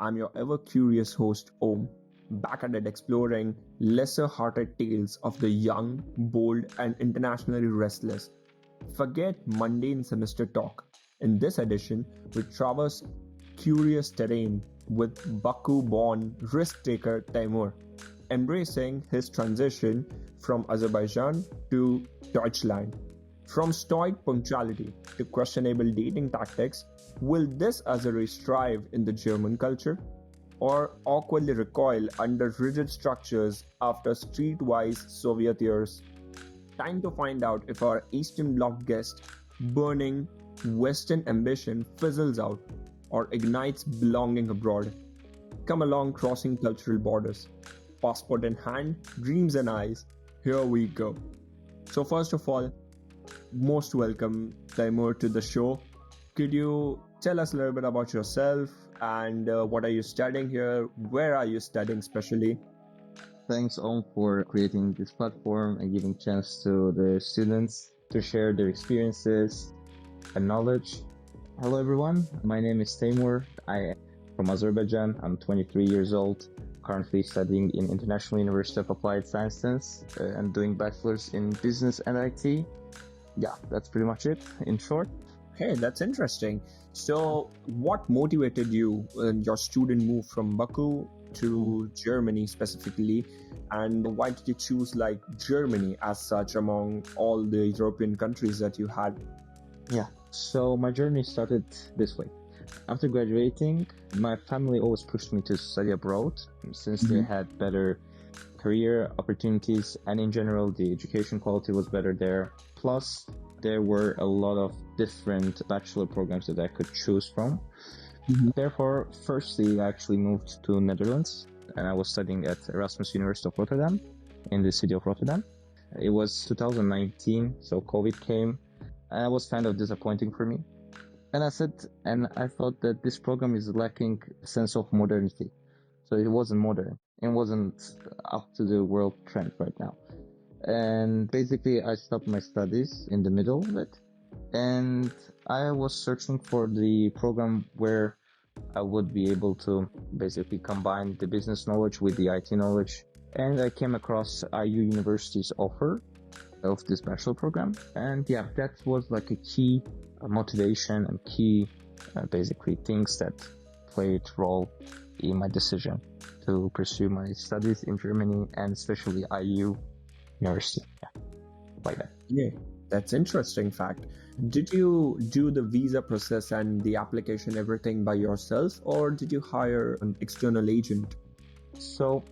I'm your ever curious host, Om, back at it exploring lesser hearted tales of the young, bold, and internationally restless. Forget mundane semester talk. In this edition, we traverse curious terrain with Baku born risk taker Teymur, embracing his transition from Azerbaijan to Deutschland. From stoic punctuality to questionable dating tactics, will this Azeri strive in the German culture? Or awkwardly recoil under rigid structures after streetwise Soviet years? Time to find out if our Eastern Bloc guest, burning Western ambition, fizzles out or ignites belonging abroad. Come along, crossing cultural borders. Passport in hand, dreams in eyes. Here we go. So, first of all, most welcome, Teymur, to the show. Could you tell us a little bit about yourself and what are you studying here? Where are you studying, especially? Thanks, Om, for creating this platform and giving chance to the students to share their experiences and knowledge. Hello, everyone. My name is Teymur. I am from Azerbaijan. I'm 23 years old, currently studying in International University of Applied Sciences and doing bachelor's in business and IT. Yeah, that's pretty much it in short. Hey, that's interesting. So, what motivated you in your student move from Baku to Germany specifically, and why did you choose like Germany as such among all the European countries that you had? Yeah, so my journey started this way. After graduating, my family always pushed me to study abroad since they had better career opportunities, and in general the education quality was better there. Plus, there were a lot of different bachelor programs that I could choose from. Therefore, firstly, I actually moved to Netherlands, and I was studying at Erasmus University of Rotterdam in the city of Rotterdam. It was 2019, so COVID came, and it was kind of disappointing for me. And I thought that this program is lacking a sense of modernity. So it wasn't modern. It wasn't up to the world trend right now. And basically, I stopped my studies in the middle of it. And I was searching for the program where I would be able to basically combine the business knowledge with the IT knowledge. And I came across IU University's offer of this bachelor program. And yeah, that was like a key motivation and key basically things that played role in my decision to pursue my studies in Germany and especially IU University. Yeah, like that. Yeah, that's interesting fact. Did you do the visa process and the application everything by yourself, or did you hire an external agent? So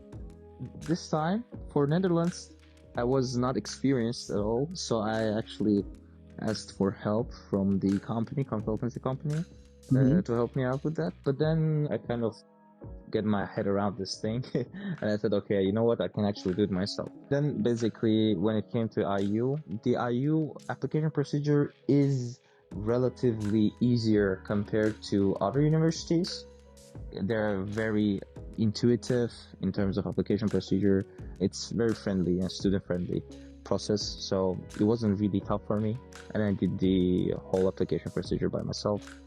this time for Netherlands, I was not experienced at all. So I actually asked for help from the consultancy company, to help me out with that. But then I kind of get my head around this thing and I said, okay, you know what, I can actually do it myself. Then basically when it came to IU, the IU application procedure is relatively easier compared to other universities. They're very intuitive in terms of application procedure. It's very friendly and student friendly process, so it wasn't really tough for me, and I did the whole application procedure by myself.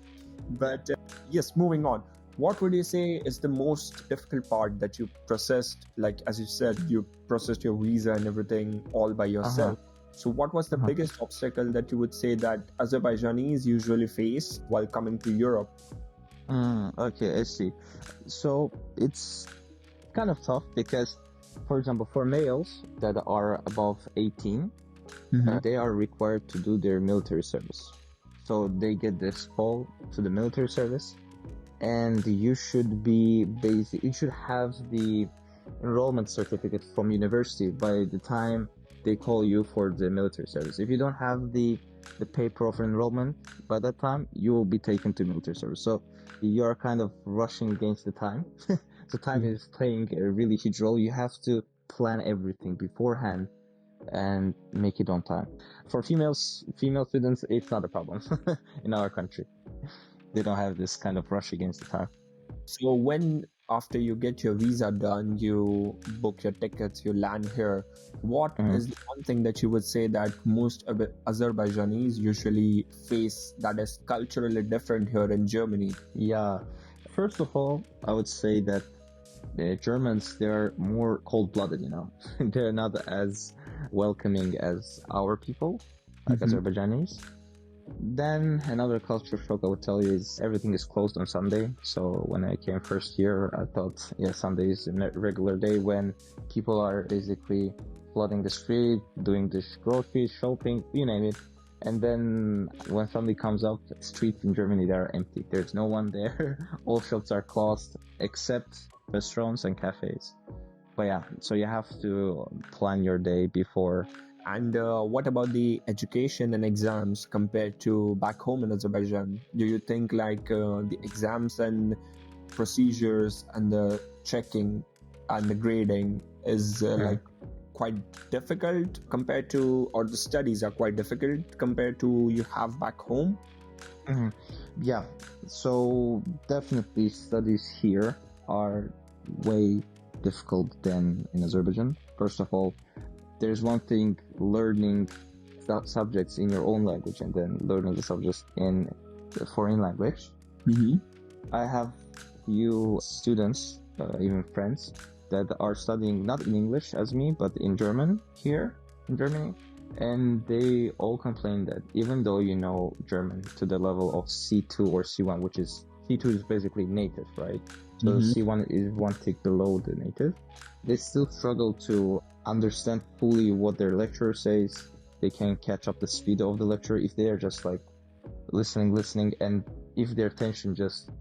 But yes, moving on. What would you say is the most difficult part that you processed? Like, as you said, you processed your visa and everything all by yourself. So what was the biggest obstacle that you would say that Azerbaijanis usually face while coming to Europe? Okay, I see. So it's kind of tough because, for example, for males that are above 18, they are required to do their military service. So they get this call to the military service, and you should have the enrollment certificate from university by the time they call you for the military service. If you don't have the paper of enrollment by that time, you will be taken to military service. So you're kind of rushing against the time. So time is playing a really huge role. You have to plan everything beforehand and make it on time. For female students, it's not a problem in our country. They don't have this kind of rush against the time. So when after you get your visa done, you book your tickets, you land here, what is the one thing that you would say that most Azerbaijanis usually face that is culturally different here in Germany? Yeah, First of all, I would say that the Germans, they're more cold-blooded, They're not as welcoming as our people, like Azerbaijanis. Then another culture shock I would tell you is everything is closed on Sunday. So when I came first year, I thought, yeah, Sunday is a regular day when people are basically flooding the street, doing the groceries, shopping, you name it. And then when Sunday comes up, streets in Germany, they are empty. There's no one there. All shops are closed except restaurants and cafes. But yeah, so you have to plan your day before. And what about the education and exams compared to back home in Azerbaijan? Do you think like the exams and procedures and the checking and the grading is like quite difficult compared to, or the studies are quite difficult compared to you have back home? Yeah, so definitely studies here are way difficult than in Azerbaijan. First of all, there's one thing learning subjects in your own language and then learning the subjects in the foreign language. I have few students, even friends, that are studying not in English as me, but in German here in Germany. And they all complain that even though you know German to the level of C2 or C1, which is C2 is basically native, right? So C1 is one tick below the native. They still struggle to understand fully what their lecturer says. They can catch up the speed of the lecturer if they are just like listening, and if their attention just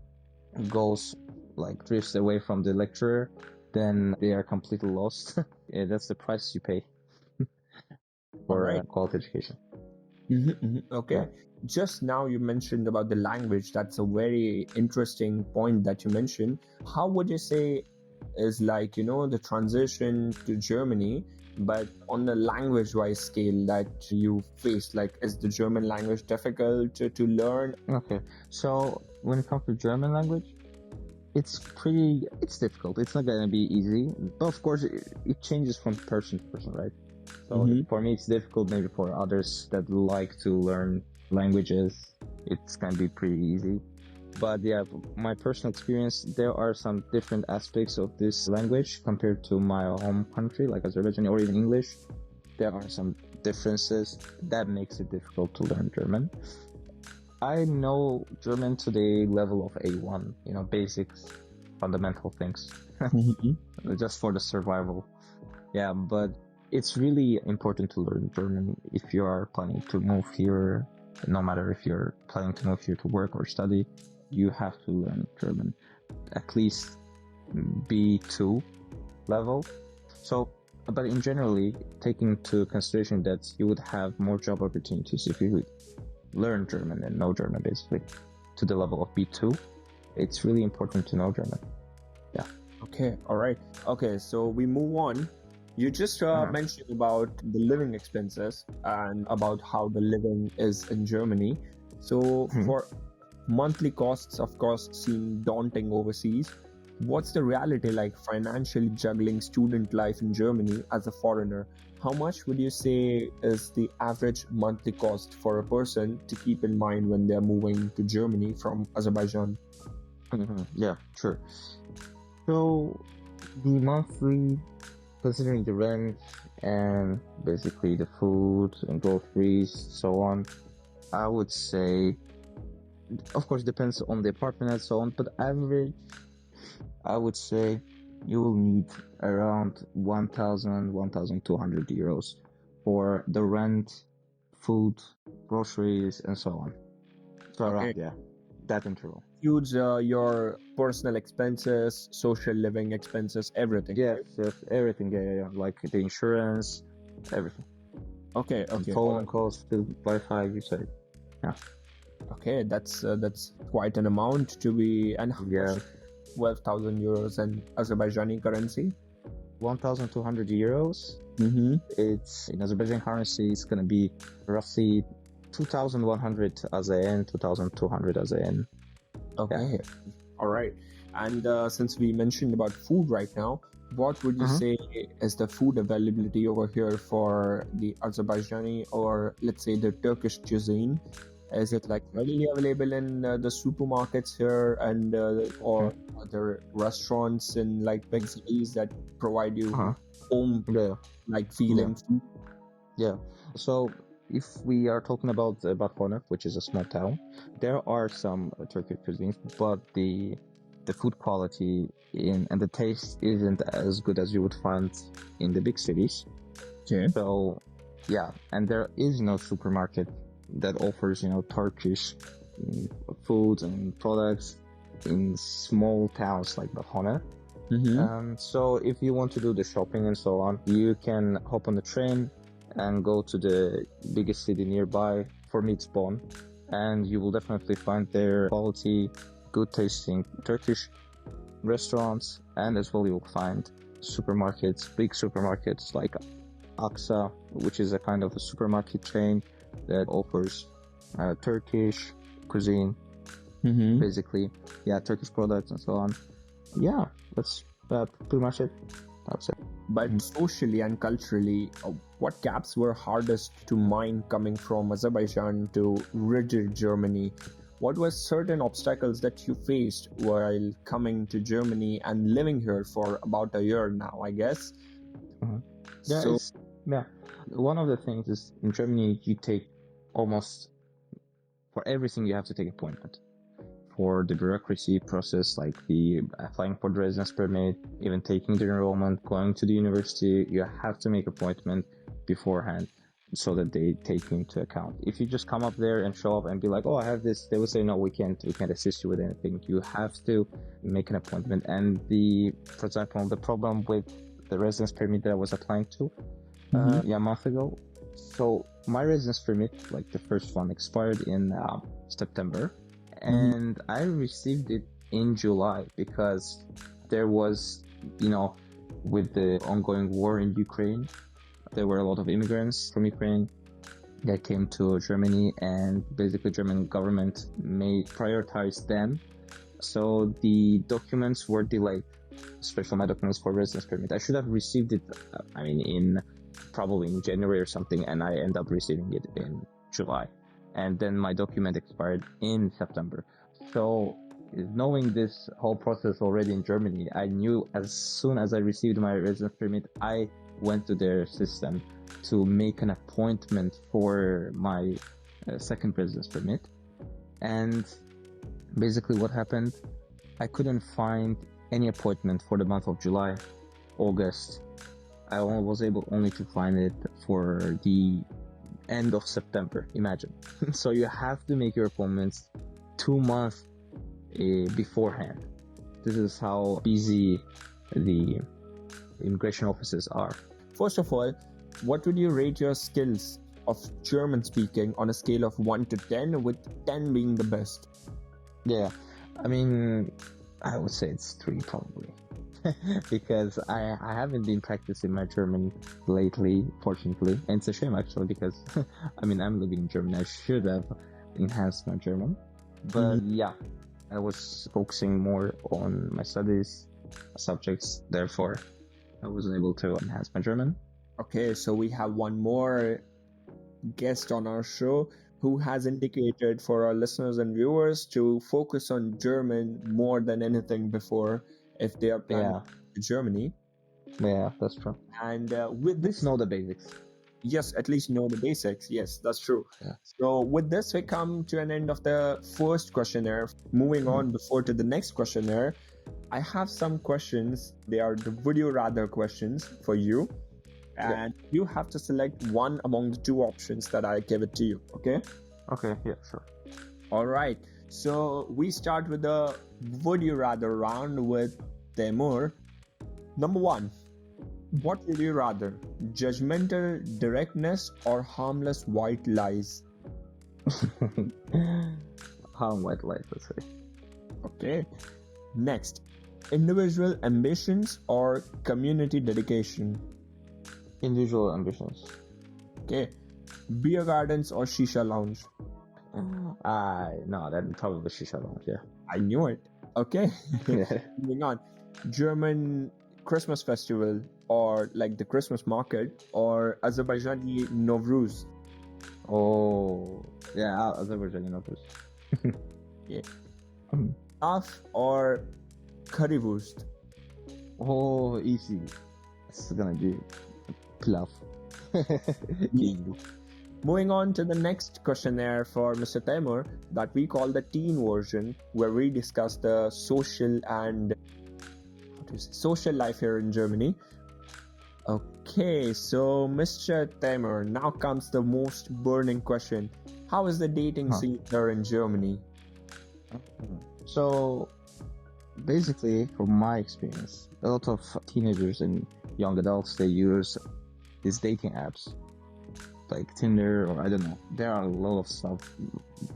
goes like drifts away from the lecturer, then they are completely lost. Yeah, that's the price you pay for quality education. Okay. Yeah. Just now you mentioned about the language. That's a very interesting point that you mentioned. How would you say is like, the transition to Germany, but on the language-wise scale that you faced? Like, is the German language difficult to learn? Okay. So when it comes to German language, it's difficult. It's not going to be easy. But of course, it changes from person to person, right? So for me, it's difficult. Maybe for others that like to learn languages, it's going to be pretty easy. But yeah, my personal experience, there are some different aspects of this language compared to my home country, like Azerbaijan or even English. There are some differences that makes it difficult to learn German. I know German to the level of A1, basics, fundamental things, just for the survival. Yeah, but it's really important to learn German if you are planning to move here. No matter if you're planning to move here to work or study, you have to learn German, at least B2 level. So, but in generally, taking into consideration that you would have more job opportunities if you would learn German and know German, basically, to the level of B2, it's really important to know German. Yeah. Okay. All right. Okay. So we move on. You just mentioned about the living expenses and about how the living is in Germany. So for monthly costs, of course, seem daunting overseas. What's the reality like financially juggling student life in Germany as a foreigner? How much would you say is the average monthly cost for a person to keep in mind when they're moving to Germany from Azerbaijan? Yeah, sure. So the monthly, considering the rent and basically the food and groceries, so on, I would say, of course, depends on the apartment and so on, but average, I would say you will need around 1,000, 1,200 euros for the rent, food, groceries, and so on. So around, that interval. Includes your personal expenses, social living expenses, everything. Yes, everything. Yeah. Like the insurance, everything. Okay. Phone calls, Wi-Fi, you say. Yeah. Okay, that's quite an amount to be, and 12,000 euros in Azerbaijani currency. 1,200 euros. It's in Azerbaijani currency. It's gonna be roughly 2,100 AZN, 2,200 AZN. Okay. All right. And since we mentioned about food right now, what would you say is the food availability over here for the Azerbaijani or let's say the Turkish cuisine? Is it like readily available in the supermarkets here and or other restaurants in like big cities that provide you home Yeah. like feeling? Yeah. So if we are talking about Bafona, which is a small town, there are some Turkish cuisines, but the food quality and the taste isn't as good as you would find in the big cities. Okay. So yeah, and there is no supermarket that offers Turkish foods and products in small towns like Bafona. So if you want to do the shopping and so on, you can hop on the train and go to the biggest city nearby. For me, it's Bonn, and you will definitely find their quality, good tasting Turkish restaurants, and as well you'll find supermarkets, big supermarkets like Aksa, which is a kind of a supermarket chain that offers Turkish cuisine, basically. Yeah, Turkish products and so on. Yeah, that's pretty much it, I would say. But socially and culturally, what gaps were hardest to mine coming from Azerbaijan to rigid Germany? What were certain obstacles that you faced while coming to Germany and living here for about a year now, I guess? Yeah, one of the things is in Germany, you take almost for everything you have to take appointment. For the bureaucracy process, like the applying for the residence permit, even taking the enrollment, going to the university, you have to make appointment beforehand so that they take you into account. If you just come up there and show up and be like, oh, I have this, they will say, no, we can't assist you with anything. You have to make an appointment. And for example, the problem with the residence permit that I was applying to a month ago. So my residence permit, like the first one, expired in September. And I received it in July because there was, with the ongoing war in Ukraine, there were a lot of immigrants from Ukraine that came to Germany, and basically German government may prioritize them. So the documents were delayed, especially my documents for residence permit. I should have received it, probably in January or something, and I end up receiving it in July. And then my document expired in September. So knowing this whole process already in Germany, I knew as soon as I received my residence permit, I went to their system to make an appointment for my second residence permit. And basically what happened, I couldn't find any appointment for the month of July, August. I was able only to find it for the end of September, imagine. So you have to make your appointments 2 months beforehand. This is how busy the immigration offices are. First of all, what would you rate your skills of German speaking on a scale of 1 to 10, with 10 being the best? Yeah, I would say it's 3 probably. Because I haven't been practicing my German lately, fortunately. And it's a shame actually, because I'm living in Germany. I should have enhanced my German. But yeah, I was focusing more on my studies, subjects. Therefore, I wasn't able to enhance my German. Okay, so we have one more guest on our show who has indicated for our listeners and viewers to focus on German more than anything before if they are planning to Germany. Yeah, that's true. And with this, know the basics. Yes, at least know the basics. Yes, that's true. Yeah. So with this, we come to an end of the first questionnaire. Moving on before to the next questionnaire, I have some questions. They are the would you rather questions for you. And you have to select one among the 2 options that I give it to you. Okay? Okay, yeah, sure. All right. So we start with the would you rather round with Teymur. Number 1. What would you rather? Judgmental directness or harmless white lies? Harmless white lies, let's say. Okay. Next. Individual ambitions or community dedication? Individual ambitions. Okay. Beer gardens or shisha lounge? No, that'd probably shisha lounge, yeah. I knew it. Okay. Moving on. German Christmas festival or like the Christmas market or Azerbaijani Novruz? Oh, yeah, Azerbaijani noodles. Yeah. Mm. Pilaf or currywurst? Oh, easy. It's gonna be pilaf. Easy. Moving on to the next questionnaire for Mr. Teymur that we call the teen version, where we discuss the social and social life here in Germany. Okay, so Mr. Teymur, now comes the most burning question. How is the dating scene here in Germany? So, basically, from my experience, a lot of teenagers and young adults, they use these dating apps like Tinder, or I don't know. There are a lot of stuff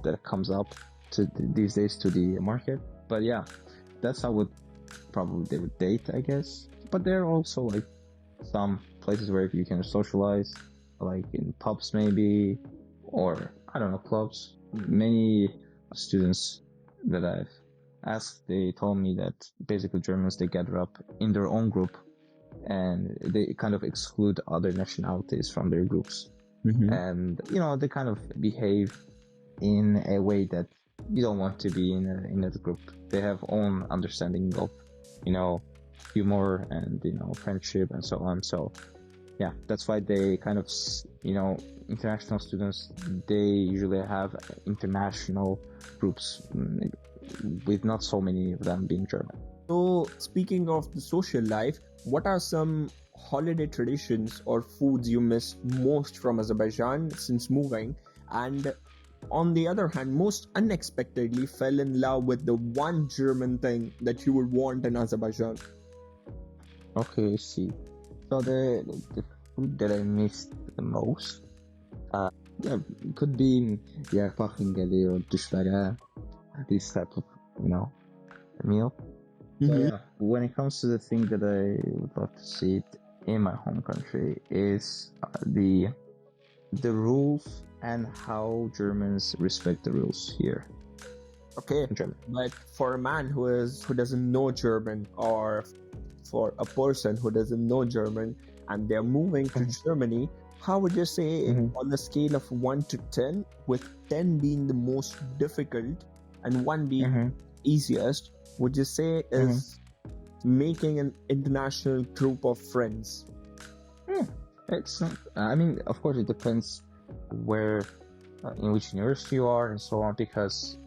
that comes up these days to the market. But yeah, that's how they would date, I guess. But there are also like some places where you can socialize, like in pubs maybe, or I don't know, clubs. Many students that I've asked, they told me that basically Germans, they gather up in their own group and they kind of exclude other nationalities from their groups. And they kind of behave in a way that you don't want to be in that group. They have own understanding of humor and friendship and so on. So yeah, that's why they kind of international students, they usually have international groups with not so many of them being German. So speaking of the social life, what are some holiday traditions or foods you miss most from Azerbaijan since moving, and on the other hand, most unexpectedly fell in love with the one German thing that you would want in Azerbaijan? Okay, see. So the food that I missed the most, yeah, it could be pakingeli or dishvara, this type of meal. So yeah, when it comes to the thing that I would love to see it in my home country is the rules and how Germans respect the rules here. Okay, German. but for a man who doesn't know German, or for a person who doesn't know German and they're moving to Germany, how would you say on the scale of 1 to 10, with 10 being the most difficult and 1 being easiest, would you say is making an international group of friends? It's not, I mean, of course, it depends where, in which university you are and so on, because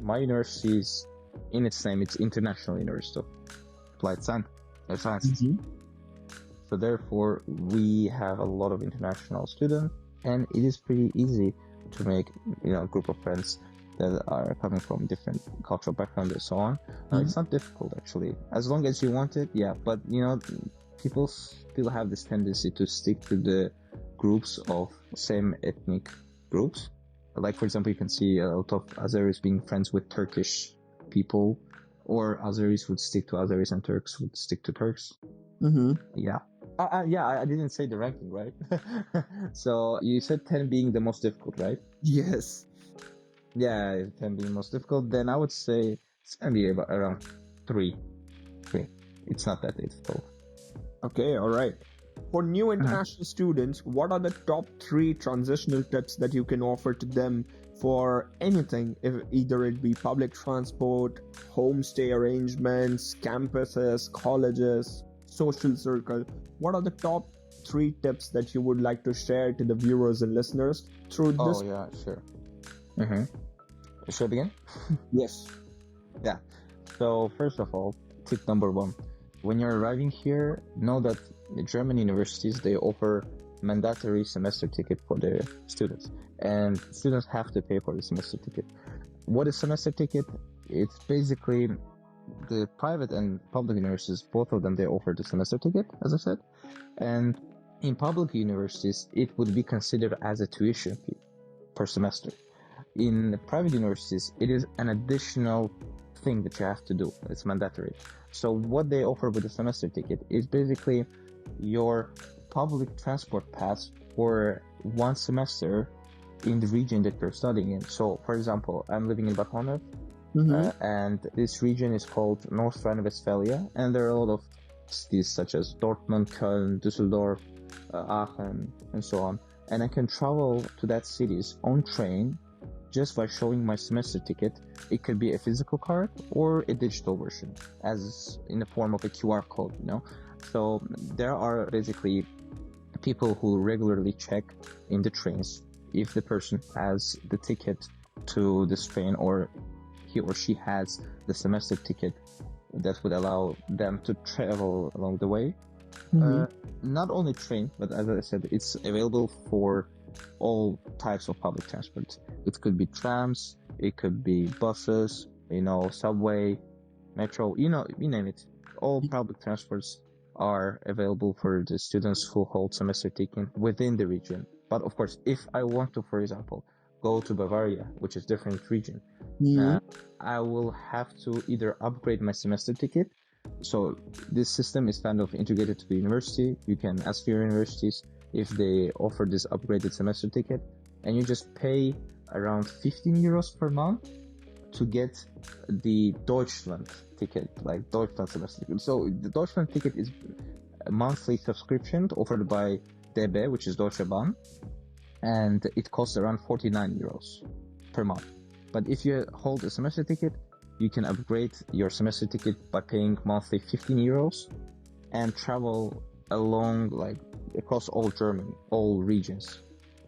my university is, in its name, it's International University of Applied Sciences. So therefore, we have a lot of international students, and it is pretty easy to make a group of friends that are coming from different cultural backgrounds and so on. It's not difficult, actually, as long as you want it. Yeah, but people still have this tendency to stick to the groups of same ethnic groups. Like, for example, you can see a lot of Azeris being friends with Turkish people, or Azeris would stick to Azeris and Turks would stick to Turks. Yeah. I didn't say the ranking, right? So you said 10 being the most difficult, right? Yes. Yeah, 10 being most difficult, then I would say it's gonna be about around 3. It's not that difficult. Okay, all right. For new international students, what are the top 3 transitional tips that you can offer to them for anything, if either it be public transport, homestay arrangements, campuses, colleges, social circle? What are the top 3 tips that you would like to share to the viewers and listeners through this? Oh, yeah, sure. Should I begin? Yes. Yeah. So, first of all, tip number 1. When you're arriving here, know that the German universities, they offer mandatory semester ticket for their students. And students have to pay for the semester ticket. What is semester ticket? It's basically the private and public universities, both of them, they offer the semester ticket, as I said. And in public universities, it would be considered as a tuition fee per semester. In private universities, it is an additional thing that you have to do. It's mandatory. So what they offer with the semester ticket is basically your public transport pass for 1 semester in the region that you're studying in. So, for example, I'm living in Bad Honnef, and this region is called North Rhine-Westphalia, and there are a lot of cities such as Dortmund, Köln, Düsseldorf, Aachen, and so on. and I can travel to that city's own train just by showing my semester ticket. It could be a physical card or a digital version, as in the form of a QR code, So there are basically people who regularly check in the trains if the person has the ticket to this train, or he or she has the semester ticket that would allow them to travel along the way. Not only train, but as I said, it's available for all types of public transport. It could be trams, it could be buses, subway, metro, you name it. All public transports are available for the students who hold semester ticket within the region. But of course, if I want to, for example, go to Bavaria, which is different region, I will have to either upgrade my semester ticket. So this system is kind of integrated to the university. You can ask your universities if they offer this upgraded semester ticket, and you just pay around 15 euros per month to get the Deutschland ticket, like Deutschland semester ticket. So the Deutschland ticket is a monthly subscription offered by DB, which is Deutsche Bahn, and it costs around 49 euros per month. But if you hold a semester ticket, you can upgrade your semester ticket by paying monthly 15 euros and travel along, like, across all Germany, all regions,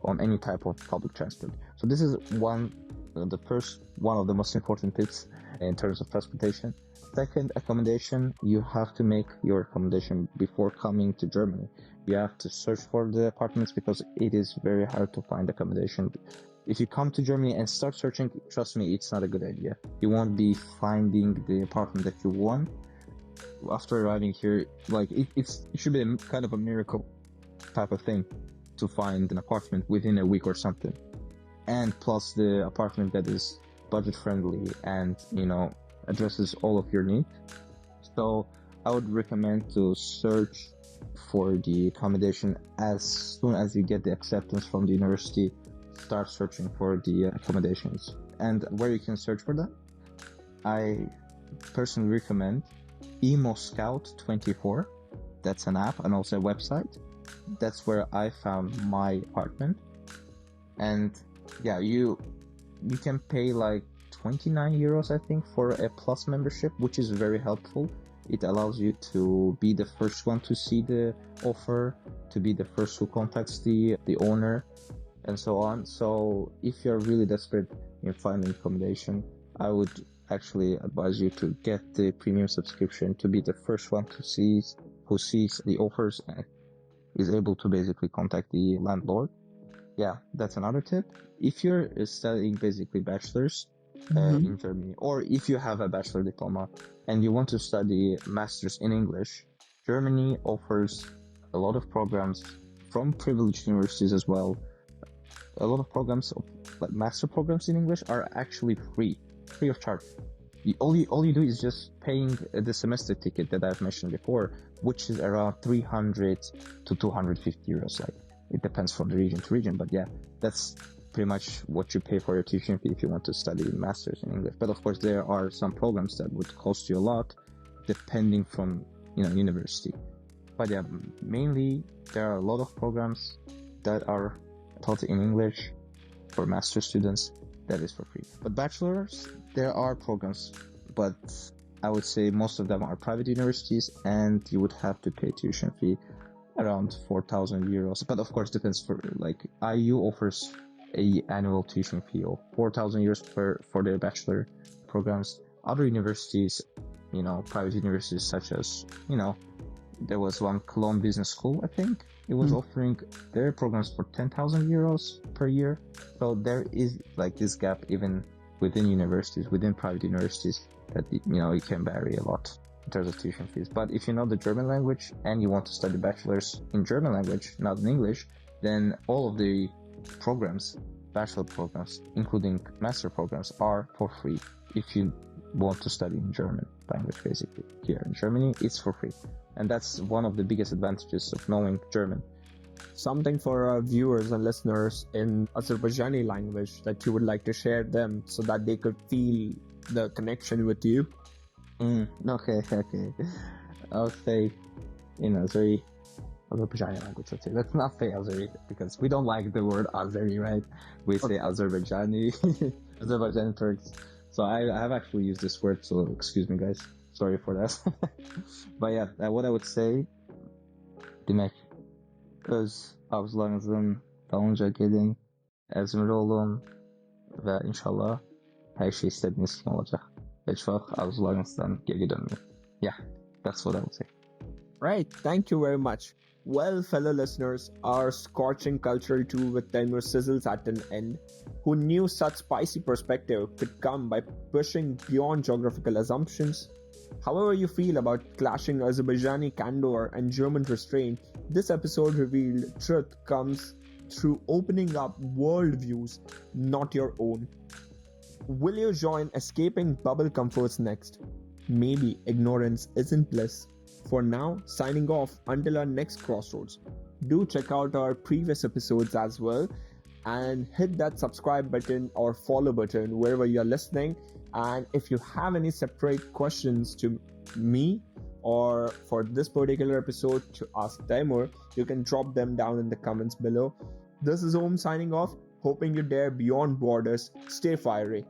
on any type of public transport. So this is one of the most important tips in terms of transportation. Second, accommodation. You have to make your accommodation before coming to Germany. You have to search for the apartments because it is very hard to find accommodation. If you come to Germany and start searching, trust me, it's not a good idea. You won't be finding the apartment that you want. After arriving here, like, it should be kind of a miracle type of thing to find an apartment within a week or something. And plus the apartment that is budget friendly and, addresses all of your needs. So I would recommend to search for the accommodation as soon as you get the acceptance from the university. Start searching for the accommodations. And where you can search for that, I personally recommend Emo Scout 24. That's an app and also a website. That's where I found my apartment. And yeah, you can pay like 29 euros, I think, for a plus membership, which is very helpful. It allows you to be the first one to see the offer, to be the first who contacts the owner, and so on. So if you're really desperate in finding accommodation, I would actually advise you to get the premium subscription to be the first one who sees the offers and is able to basically contact the landlord. Yeah, that's another tip. If you're studying basically bachelor's in Germany, or if you have a bachelor diploma and you want to study master's in English, Germany offers a lot of programs from privileged universities as well. A lot of programs, like master programs in English, are actually free of charge. All you do is just paying the semester ticket that I've mentioned before, which is around 300 to 250 euros. Like, it depends from the region to region, but yeah, that's pretty much what you pay for your tuition fee if you want to study masters in English. But of course, there are some programs that would cost you a lot, depending from university. But yeah, mainly there are a lot of programs that are taught in English for master students. That is for free. But bachelors, there are programs, but I would say most of them are private universities, and you would have to pay tuition fee around 4,000 euros. But of course, depends. For like IU offers a annual tuition fee of 4,000 euros for their bachelor programs. Other universities, private universities such as, there was one Cologne Business School, I think. It was offering their programs for 10,000 euros per year. So there is like this gap even within universities, within private universities, that it can vary a lot in terms of tuition fees. But if you know the German language and you want to study bachelor's in German language, not in English, then all of the programs, bachelor programs, including master programs, are for free. If you want to study in German language, basically, here in Germany, it's for free. And that's one of the biggest advantages of knowing German. Something for our viewers and listeners in Azerbaijani language that you would like to share them so that they could feel the connection with you? Okay. I'll say in Azeri, Azerbaijani language, let's say. Let's not say Azeri because we don't like the word Azeri, right? We say Azerbaijani, Azerbaijani Turks. So I have actually used this word, so excuse me, guys. Sorry for that. But yeah, what I would say, demek öz arzularınızın dalınca gelin, Ezmir olun ve inşallah her şey istediğiniz gibi olacak. Hiç vakit arzularınızdan geri dönmeyin. Yeah, that's what I would say. Right, thank you very much. Well, fellow listeners, our scorching cultural tour with Teymur sizzles at an end. Who knew such spicy perspective could come by pushing beyond geographical assumptions? However you feel about clashing Azerbaijani candor and German restraint, this episode revealed truth comes through opening up worldviews, not your own. Will you join escaping bubble comforts next? Maybe ignorance isn't bliss. For now, signing off until our next crossroads. Do check out our previous episodes as well and hit that subscribe button or follow button wherever you're listening. And if you have any separate questions to me or for this particular episode to ask Teymur, you can drop them down in the comments below. This is Om signing off, hoping you dare beyond borders. Stay fiery.